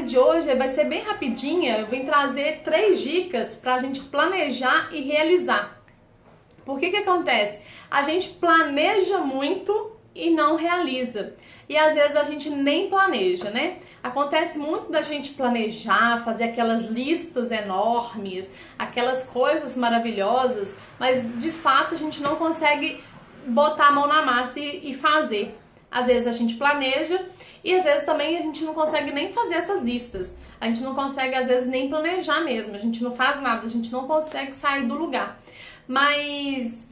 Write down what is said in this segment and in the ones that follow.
live de hoje vai ser bem rapidinha. Eu vim trazer 3 dicas para a gente planejar e realizar. Por que que acontece? A gente planeja muito e não realiza. E às vezes a gente nem planeja, né? Acontece muito da gente planejar, fazer aquelas listas enormes, aquelas coisas maravilhosas, mas de fato a gente não consegue botar a mão na massa e fazer. Às vezes a gente planeja e às vezes também a gente não consegue nem fazer essas listas. A gente não consegue às vezes nem planejar mesmo, a gente não faz nada, a gente não consegue sair do lugar. Mas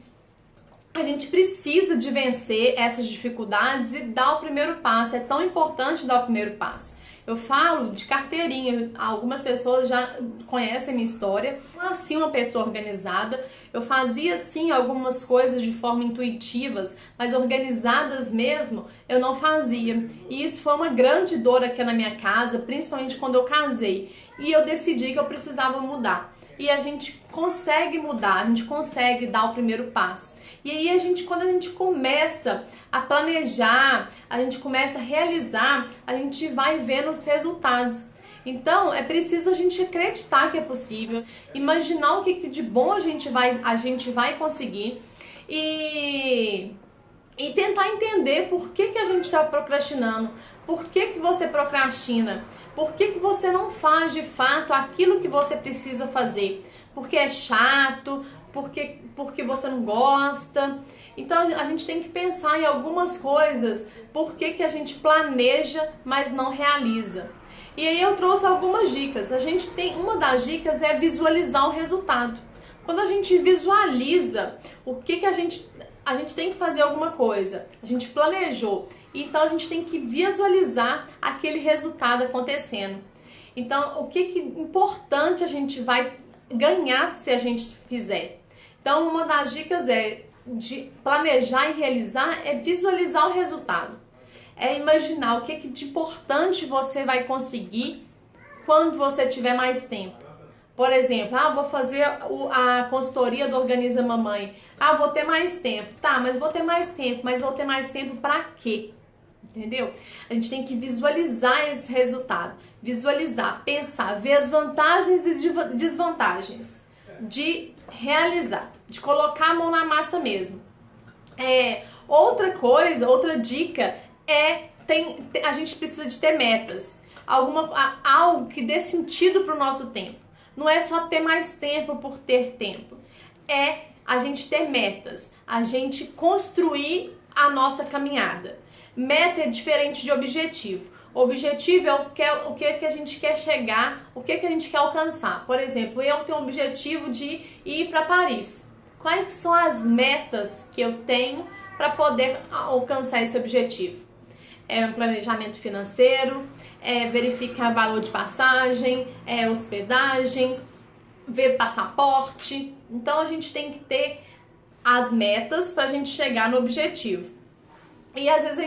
a gente precisa de vencer essas dificuldades e dar o primeiro passo. É tão importante dar o primeiro passo. Eu falo de carteirinha, algumas pessoas já conhecem a minha história. Eu nasci uma pessoa organizada, eu fazia sim algumas coisas de forma intuitivas, mas organizadas mesmo eu não fazia. E isso foi uma grande dor aqui na minha casa, principalmente quando eu casei. E eu decidi que eu precisava mudar. E a gente consegue mudar, a gente consegue dar o primeiro passo. E aí quando a gente começa a planejar, a gente começa a realizar, a gente vai vendo os resultados. Então é preciso a gente acreditar que é possível, imaginar o que de bom a gente vai conseguir e tentar entender por que a gente está procrastinando, por que você procrastina, por que você não faz de fato aquilo que você precisa fazer, porque é chato, porque você não gosta. Então a gente tem que pensar em algumas coisas, por que a gente planeja, mas não realiza. E aí eu trouxe algumas dicas. Uma das dicas é visualizar o resultado. Quando a gente visualiza o que a gente tem que fazer alguma coisa, a gente planejou, então a gente tem que visualizar aquele resultado acontecendo. Então, o que importante a gente vai ganhar se a gente fizer? Então, uma das dicas de planejar e realizar é visualizar o resultado. É imaginar o que de importante você vai conseguir quando você tiver mais tempo. Por exemplo, vou fazer a consultoria do Organiza Mamãe. Vou ter mais tempo. Tá, mas vou ter mais tempo. Mas vou ter mais tempo pra quê? Entendeu? A gente tem que visualizar esse resultado. Visualizar, pensar, ver as vantagens e desvantagens de realizar, de colocar a mão na massa mesmo. Outra dica a gente precisa de ter metas. Algo que dê sentido pro nosso tempo. Não é só ter mais tempo por ter tempo. É a gente ter metas, a gente construir a nossa caminhada. Meta é diferente de objetivo. Objetivo é o que a gente quer chegar, o que a gente quer alcançar. Por exemplo, eu tenho o objetivo de ir para Paris. Quais são as metas que eu tenho para poder alcançar esse objetivo? É um planejamento financeiro, é verificar valor de passagem, é hospedagem, ver passaporte. Então a gente tem que ter as metas para a gente chegar no objetivo. E às vezes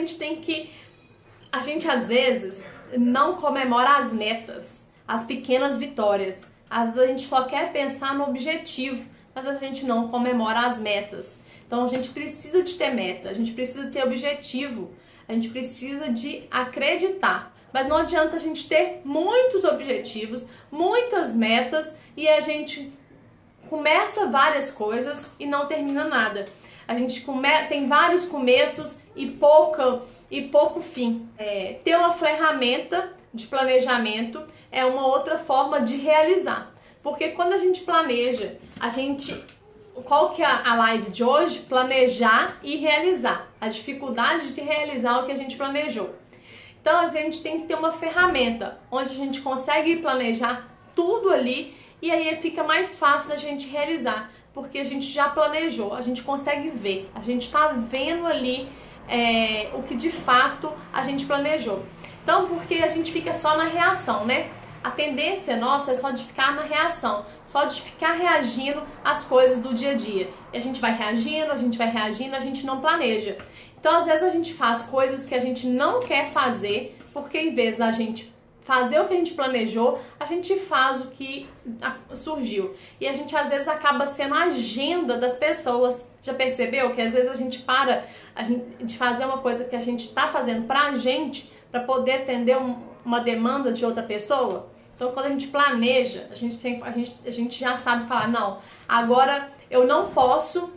a gente às vezes não comemora as metas, as pequenas vitórias. Às vezes a gente só quer pensar no objetivo, mas a gente não comemora as metas. Então a gente precisa de ter meta, a gente precisa ter objetivo. A gente precisa de acreditar, mas não adianta a gente ter muitos objetivos, muitas metas e a gente começa várias coisas e não termina nada. A gente tem vários começos e pouco fim. Ter uma ferramenta de planejamento é uma outra forma de realizar, porque quando a gente planeja, qual que é a live de hoje? Planejar e realizar. A dificuldade de realizar o que a gente planejou. Então a gente tem que ter uma ferramenta onde a gente consegue planejar tudo ali e aí fica mais fácil da gente realizar, porque a gente já planejou, a gente consegue ver, a gente está vendo ali o que de fato a gente planejou. Então, porque a gente fica só na reação, né? A tendência nossa é só de ficar na reação, só de ficar reagindo às coisas do dia a dia. E a gente vai reagindo, a gente não planeja. Então, às vezes a gente faz coisas que a gente não quer fazer, porque em vez da gente fazer o que a gente planejou, a gente faz o que surgiu. E a gente às vezes acaba sendo a agenda das pessoas. Já percebeu que às vezes a gente para de fazer uma coisa que a gente está fazendo pra gente, para poder atender uma demanda de outra pessoa. Então, quando a gente planeja, a gente já sabe falar, não, agora eu não posso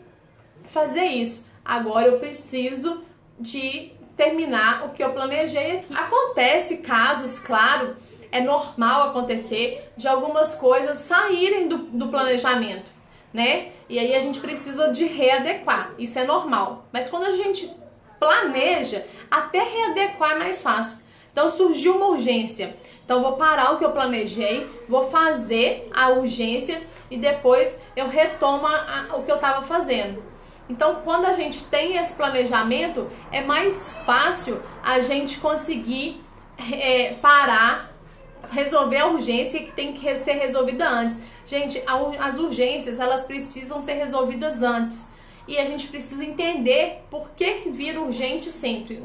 fazer isso, agora eu preciso de terminar o que eu planejei aqui. Acontece casos, claro, é normal acontecer de algumas coisas saírem do planejamento, né? E aí a gente precisa de readequar, isso é normal. Mas quando a gente planeja, até readequar é mais fácil. Então surgiu uma urgência, então eu vou parar o que eu planejei, vou fazer a urgência e depois eu retomo o que eu estava fazendo. Então quando a gente tem esse planejamento, é mais fácil a gente conseguir parar, resolver a urgência que tem que ser resolvida antes. Gente, as urgências, elas precisam ser resolvidas antes. E a gente precisa entender por que vira urgente sempre.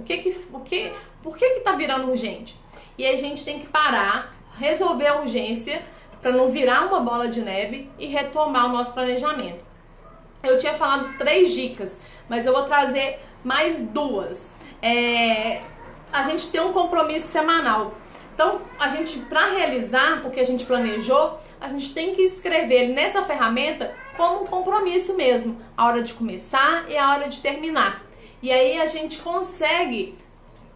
Por que tá virando urgente? E aí a gente tem que parar, resolver a urgência para não virar uma bola de neve e retomar o nosso planejamento. Eu tinha falado 3 dicas, mas eu vou trazer mais 2. A gente tem um compromisso semanal. Então, a gente, para realizar o que a gente planejou, a gente tem que escrever nessa ferramenta como um compromisso mesmo, a hora de começar e a hora de terminar. E aí a gente consegue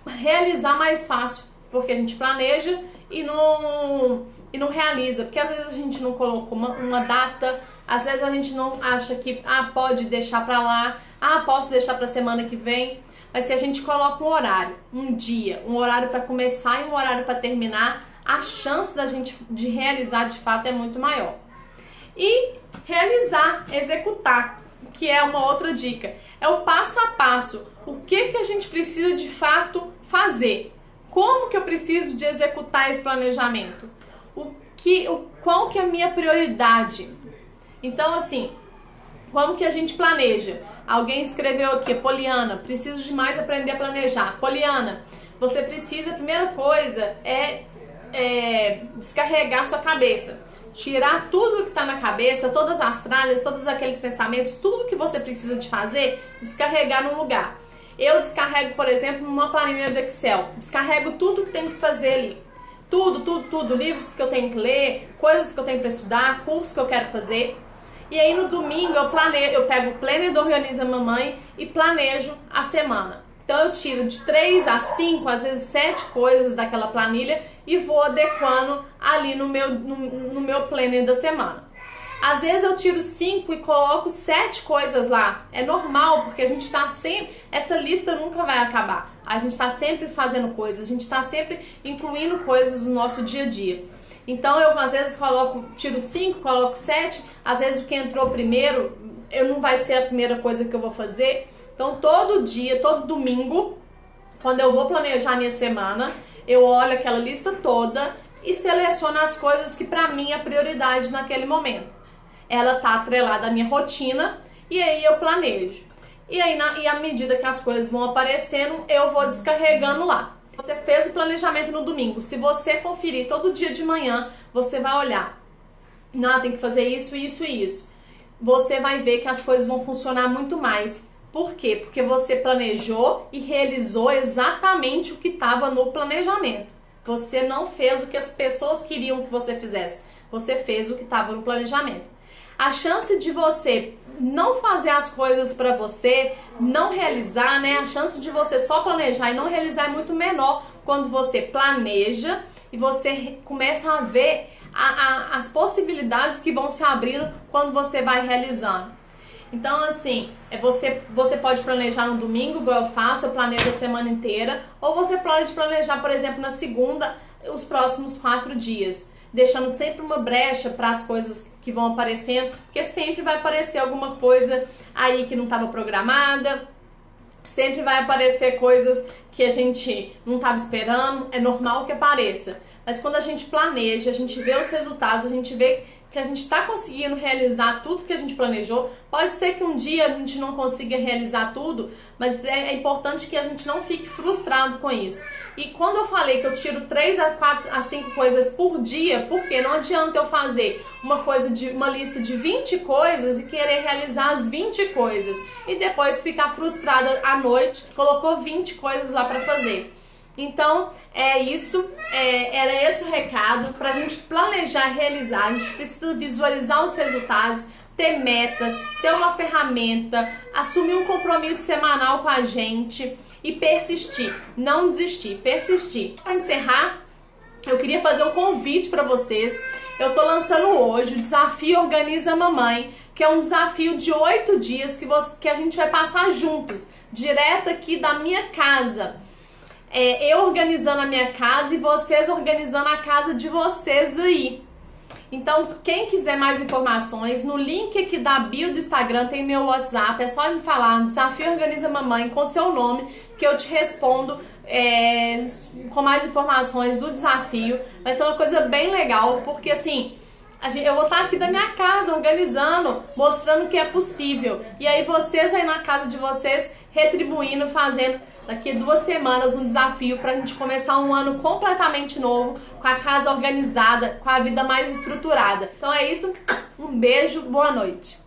realizar mais fácil, porque a gente planeja e não realiza, porque às vezes a gente não colocou uma data, às vezes a gente não acha que pode deixar para lá, posso deixar para semana que vem. Mas se a gente coloca um horário, um dia, um horário para começar e um horário para terminar, a chance da gente de realizar de fato é muito maior. E realizar, executar, que é uma outra dica. É o passo a passo. O que a gente precisa de fato fazer? Como que eu preciso de executar esse planejamento? Qual que é a minha prioridade? Então, assim, como que a gente planeja? Alguém escreveu aqui, Poliana, preciso demais aprender a planejar. Poliana, você precisa, a primeira coisa é descarregar sua cabeça. Tirar tudo que está na cabeça, todas as tralhas, todos aqueles pensamentos, tudo que você precisa de fazer, descarregar num lugar. Eu descarrego, por exemplo, numa planilha do Excel. Descarrego tudo que tem que fazer ali. Tudo. Livros que eu tenho que ler, coisas que eu tenho para estudar, cursos que eu quero fazer. E aí no domingo eu pego o planner do Organiza Mamãe e planejo a semana. Então eu tiro de 3 a 5, às vezes 7 coisas daquela planilha e vou adequando ali no meu planner da semana. Às vezes eu tiro 5 e coloco 7 coisas lá. É normal, porque a gente está sempre... Essa lista nunca vai acabar. A gente está sempre fazendo coisas, a gente está sempre incluindo coisas no nosso dia a dia. Então eu às vezes tiro 5, coloco 7, às vezes o que entrou primeiro não vai ser a primeira coisa que eu vou fazer. Então todo dia, todo domingo, quando eu vou planejar minha semana, eu olho aquela lista toda e seleciono as coisas que pra mim é prioridade naquele momento. Ela tá atrelada à minha rotina e aí eu planejo. E aí à medida que as coisas vão aparecendo, eu vou descarregando lá. Você fez o planejamento no domingo. Se você conferir todo dia de manhã, você vai olhar. Não, tem que fazer isso, isso e isso. Você vai ver que as coisas vão funcionar muito mais. Por quê? Porque você planejou e realizou exatamente o que estava no planejamento. Você não fez o que as pessoas queriam que você fizesse. Você fez o que estava no planejamento. A chance de você não fazer as coisas para você, não realizar, né? A chance de você só planejar e não realizar é muito menor quando você planeja e você começa a ver as possibilidades que vão se abrindo quando você vai realizando. Então, assim, você pode planejar no domingo, igual eu faço, eu planejo a semana inteira, ou você pode planejar, por exemplo, na segunda, os próximos 4 dias, deixando sempre uma brecha para as coisas que vão aparecendo, porque sempre vai aparecer alguma coisa aí que não estava programada, sempre vai aparecer coisas que a gente não estava esperando, é normal que apareça. Mas quando a gente planeja, a gente vê os resultados, a gente vê que a gente está conseguindo realizar tudo que a gente planejou. Pode ser que um dia a gente não consiga realizar tudo, mas é importante que a gente não fique frustrado com isso. E quando eu falei que eu tiro 3 a 4 a 5 coisas por dia, porque não adianta eu fazer uma lista de 20 coisas e querer realizar as 20 coisas e depois ficar frustrada à noite, colocou 20 coisas lá para fazer. Então, é isso, era esse o recado. Pra gente planejar e realizar, a gente precisa visualizar os resultados, ter metas, ter uma ferramenta, assumir um compromisso semanal com a gente e persistir, não desistir, persistir. Para encerrar, eu queria fazer um convite para vocês. Eu tô lançando hoje o desafio Organiza Mamãe, que é um desafio de 8 dias que a gente vai passar juntos, direto aqui da minha casa. Eu organizando a minha casa e vocês organizando a casa de vocês aí. Então, quem quiser mais informações, no link aqui da bio do Instagram tem meu WhatsApp, é só me falar, Desafio Organiza Mamãe, com seu nome, que eu te respondo com mais informações do desafio. Vai ser uma coisa bem legal, porque assim, eu vou estar aqui da minha casa, organizando, mostrando que é possível. E aí vocês aí na casa de vocês, retribuindo, fazendo daqui a 2 semanas um desafio para a gente começar um ano completamente novo, com a casa organizada, com a vida mais estruturada. Então é isso, um beijo, boa noite.